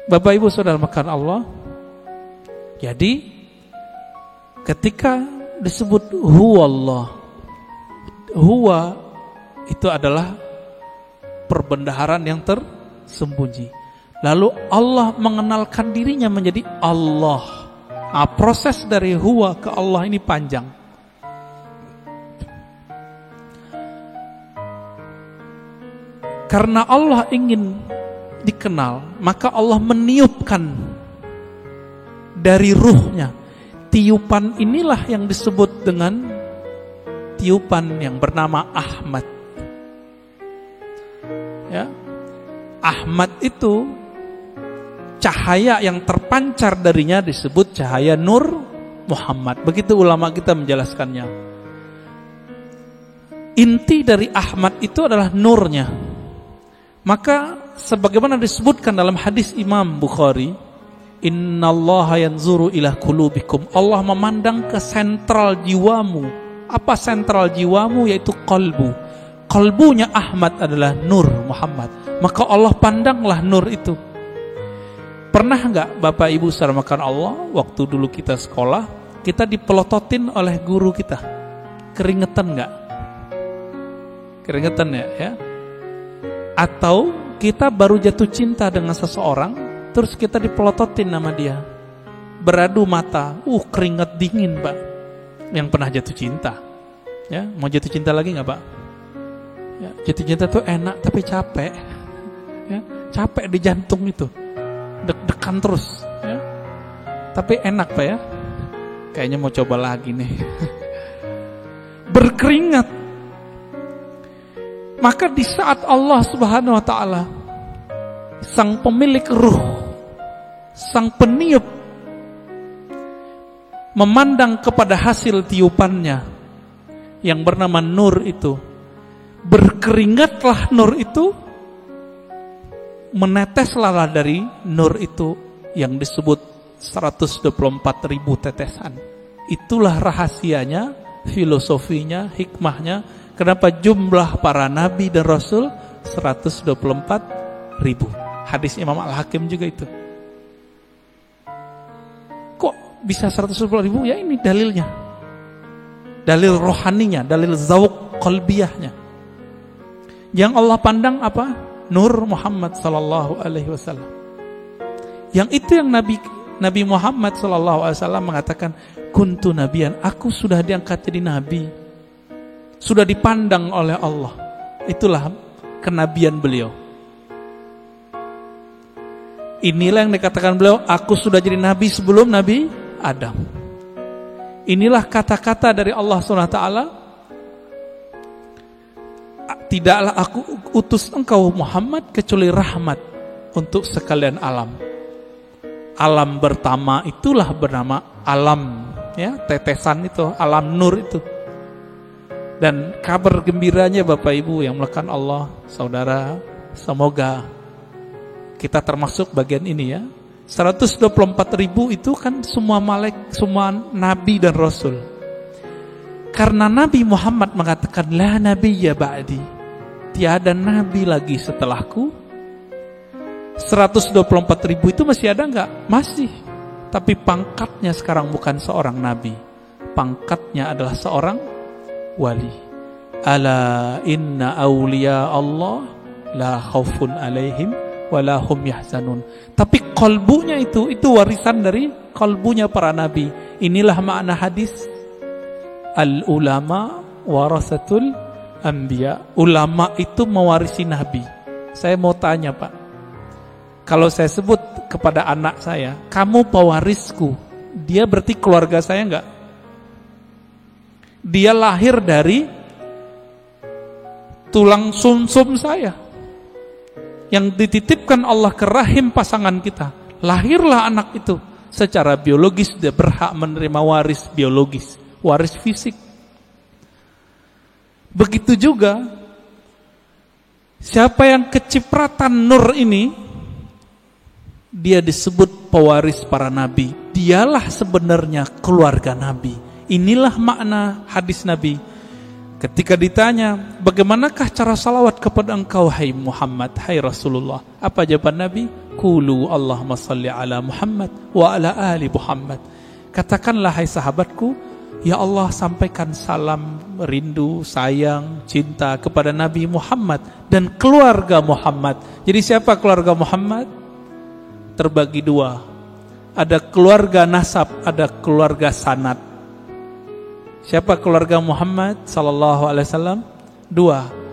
Bapak Ibu Saudara makan Allah. Jadi ketika disebut huwallah, huwa itu adalah perbendaharaan yang tersembunyi. Lalu Allah mengenalkan dirinya menjadi Allah. Nah, proses dari huwa ke Allah ini panjang. Karena Allah ingin dikenal, maka Allah meniupkan dari ruhnya. Tiupan inilah yang disebut dengan tiupan yang bernama Ahmad. Ya, Ahmad itu cahaya yang terpancar darinya disebut cahaya Nur Muhammad. Begitu ulama kita menjelaskannya. Inti dari Ahmad itu adalah nurnya. Maka sebagaimana disebutkan dalam hadis Imam Bukhari, innallaha yanzuru ila qulubikum. Allah memandang ke sentral jiwamu. Apa sentral jiwamu? Yaitu qalbu. Qalbunya Ahmad adalah Nur Muhammad. Maka Allah pandanglah nur itu. Pernah enggak Bapak Ibu saudara makan Allah, waktu dulu kita sekolah, kita dipelototin oleh guru kita? Keringetan enggak? Keringetan ya? Atau kita baru jatuh cinta dengan seseorang, terus kita dipelototin nama dia, beradu mata, keringat dingin Pak. Yang pernah jatuh cinta, ya mau jatuh cinta lagi nggak Pak? Ya, jatuh cinta tuh enak tapi capek, ya, capek di jantung itu, deg-degan terus, ya. Tapi enak Pak ya, kayaknya mau coba lagi nih, berkeringat. Maka di saat Allah Subhanahu wa ta'ala, sang pemilik ruh, sang peniup, memandang kepada hasil tiupannya yang bernama nur itu, berkeringatlah nur itu, meneteslah dari nur itu yang disebut 124.000 tetesan. Itulah rahasianya, filosofinya, hikmahnya. Kenapa jumlah para nabi dan rasul 124.000? Hadis Imam Al-Hakim juga itu. Kok bisa 124.000? Ya ini dalilnya. Dalil rohaninya, dalil zawq qalbiyahnya. Yang Allah pandang apa? Nur Muhammad sallallahu alaihi wasallam. Yang itu yang Nabi Muhammad sallallahu alaihi wasallam mengatakan, kuntu nabiyan, aku sudah diangkat jadi nabi. Sudah dipandang oleh Allah. Itulah kenabian beliau. Inilah yang dikatakan beliau, aku sudah jadi nabi sebelum Nabi Adam. Inilah kata-kata dari Allah SWT. Tidaklah aku utus engkau Muhammad kecuali rahmat untuk sekalian alam. Alam pertama itulah bernama alam, ya, tetesan itu, alam nur itu. Dan kabar gembiranya Bapak Ibu yang melekat Allah, saudara, semoga kita termasuk bagian ini ya. 124.000 itu kan semua semua nabi dan rasul. Karena Nabi Muhammad mengatakan la nabiyya ba'di, tiada nabi lagi setelahku. 124.000 itu masih ada enggak? Masih. Tapi pangkatnya sekarang bukan seorang nabi. Pangkatnya adalah seorang wali. Ala inna awliya Allah la khaufun alaihim wa la hum yahzanun. Tapi kalbunya itu warisan dari kalbunya para nabi. Inilah makna hadis al ulama warasatul anbiya. Ulama itu mewarisi nabi. Saya mau tanya Pak, kalau saya sebut kepada anak saya, kamu pewarisku, dia berarti keluarga saya enggak? Dia lahir dari tulang sumsum saya yang dititipkan Allah ke rahim pasangan kita. Lahirlah anak itu. Secara biologis dia berhak menerima waris biologis, waris fisik. Begitu juga siapa yang kecipratan nur ini, dia disebut pewaris para nabi. Dialah sebenarnya keluarga nabi. Inilah makna hadis Nabi. Ketika ditanya, bagaimanakah cara salawat kepada engkau hai Muhammad, hai Rasulullah? Apa jawaban Nabi? Qulu Allahumma salli ala Muhammad wa ala ali Muhammad. Katakanlah hai sahabatku, ya Allah sampaikan salam, rindu, sayang, cinta kepada Nabi Muhammad dan keluarga Muhammad. Jadi siapa keluarga Muhammad? Terbagi dua. Ada keluarga nasab, ada keluarga sanad. Siapa keluarga Muhammad sallallahu alaihi wasallam? Dua.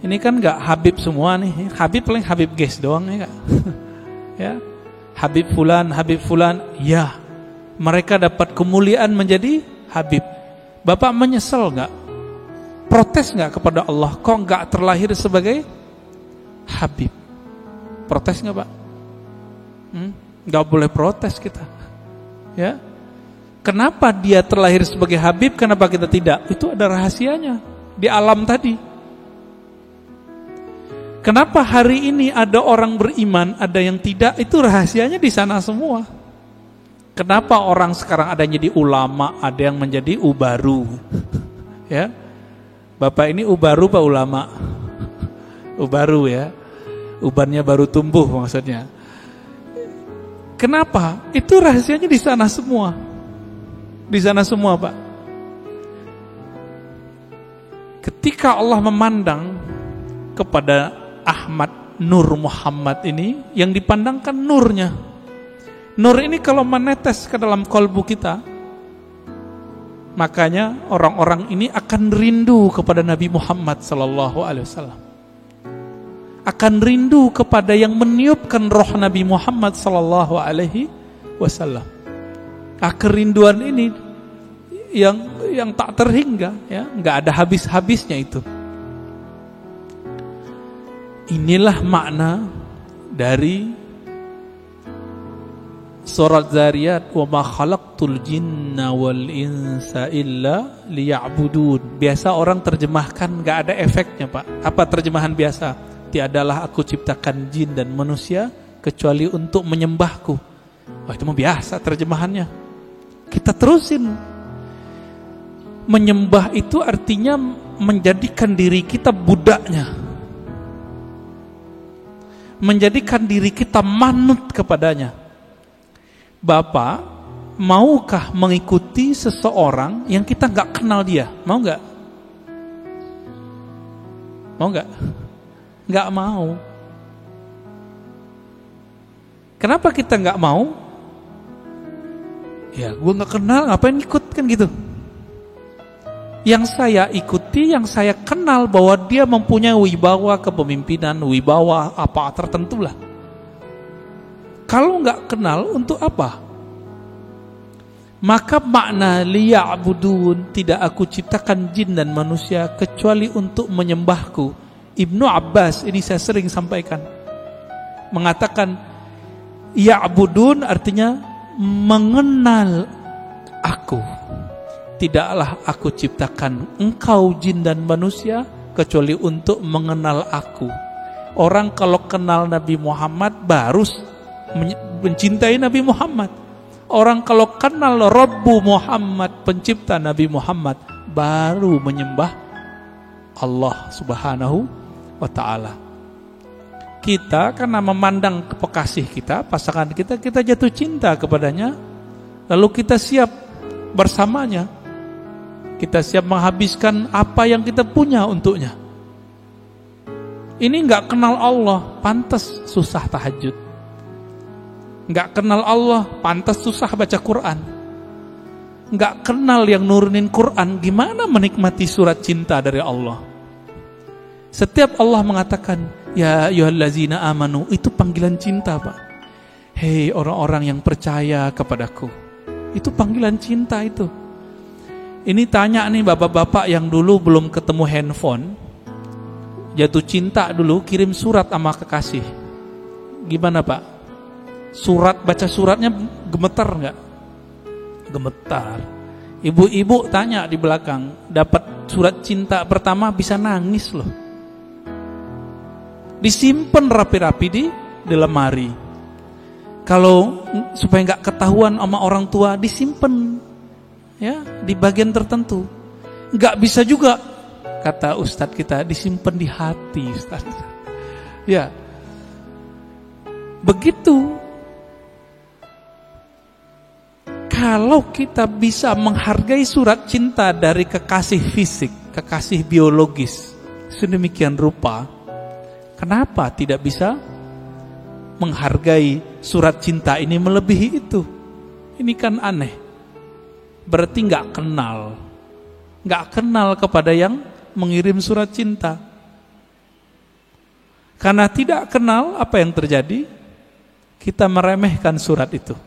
Ini kan enggak Habib semua nih. Habib paling Habib guys doang ya enggak? Ya. Habib fulan, ya. Mereka dapat kemuliaan menjadi Habib. Bapak menyesal enggak? Protes enggak kepada Allah? Kok enggak terlahir sebagai Habib? Protes enggak, Pak? Enggak boleh protes kita. Ya. Kenapa dia terlahir sebagai Habib, kenapa kita tidak? Itu ada rahasianya di alam tadi. Kenapa hari ini ada orang beriman, ada yang tidak? Itu rahasianya di sana semua. Kenapa orang sekarang ada yang jadi ulama, ada yang menjadi ubaru? Ya, Bapak ini ubaru Pak ulama? Ubaru ya, ubannya baru tumbuh maksudnya. Kenapa? Itu rahasianya di sana semua. Di sana semua Pak. Ketika Allah memandang kepada Ahmad Nur Muhammad ini, yang dipandangkan nurnya. Nur ini kalau menetes ke dalam kalbu kita, makanya orang-orang ini akan rindu kepada Nabi Muhammad sallallahu alaihi wasallam. Akan rindu kepada yang meniupkan roh Nabi Muhammad sallallahu alaihi wasallam. Kerinduan ini yang tak terhingga, ya, nggak ada habis-habisnya itu. Inilah makna dari surat Zariyat, wa ma khalaqtul jinna wal insa illa liya'budun. Biasa orang terjemahkan nggak ada efeknya, Pak. Apa terjemahan biasa? Tiadalah aku ciptakan jin dan manusia kecuali untuk menyembahku. Wah, itu mah biasa terjemahannya. Kita terusin. Menyembah itu artinya menjadikan diri kita budaknya. Menjadikan diri kita manut kepadanya. Bapak, maukah mengikuti seseorang yang kita gak kenal dia? Mau gak? Mau gak? Gak mau. Kenapa kita gak mau? Ya, gue gak kenal, ngapain ikut, kan gitu. Yang saya ikuti, yang saya kenal bahwa dia mempunyai wibawa kepemimpinan, wibawa apa tertentu lah. Kalau nggak kenal, untuk apa? Maka makna liya'budun, tidak aku ciptakan jin dan manusia kecuali untuk menyembahku. Ibnu Abbas, ini saya sering sampaikan, mengatakan ya'budun artinya mengenal aku. Tidaklah aku ciptakan engkau jin dan manusia kecuali untuk mengenal aku. Orang kalau kenal Nabi Muhammad baru mencintai Nabi Muhammad. Orang kalau kenal Rabbu Muhammad, pencipta Nabi Muhammad, baru menyembah Allah Subhanahu wa ta'ala. Kita karena memandang kekasih kita, pasangan kita, kita jatuh cinta kepadanya, lalu kita siap bersamanya. Kita siap menghabiskan apa yang kita punya untuknya. Ini gak kenal Allah, pantas susah tahajud. Gak kenal Allah, pantas susah baca Quran. Gak kenal yang nurunin Quran, gimana menikmati surat cinta dari Allah? Setiap Allah mengatakan, ya ayyuhallazina amanu, itu panggilan cinta, Pak. Hei orang-orang yang percaya kepadaku. Itu panggilan cinta itu. Ini tanya nih bapak-bapak yang dulu belum ketemu handphone, jatuh cinta dulu, kirim surat sama kekasih. Gimana Pak? Surat, baca suratnya gemetar nggak? Gemetar. Ibu-ibu tanya di belakang, dapat surat cinta pertama bisa nangis loh. Disimpan rapi-rapi di lemari. Kalau supaya nggak ketahuan sama orang tua, disimpan. Ya, di bagian tertentu. Enggak bisa juga, kata ustadz kita, disimpan di hati, ustadz. Ya. Begitu. Kalau kita bisa menghargai surat cinta dari kekasih fisik, kekasih biologis, sedemikian rupa, kenapa tidak bisa menghargai surat cinta ini melebihi itu? Ini kan aneh. Berarti nggak kenal kepada yang mengirim surat cinta. Karena tidak kenal, apa yang terjadi? Kita meremehkan surat itu.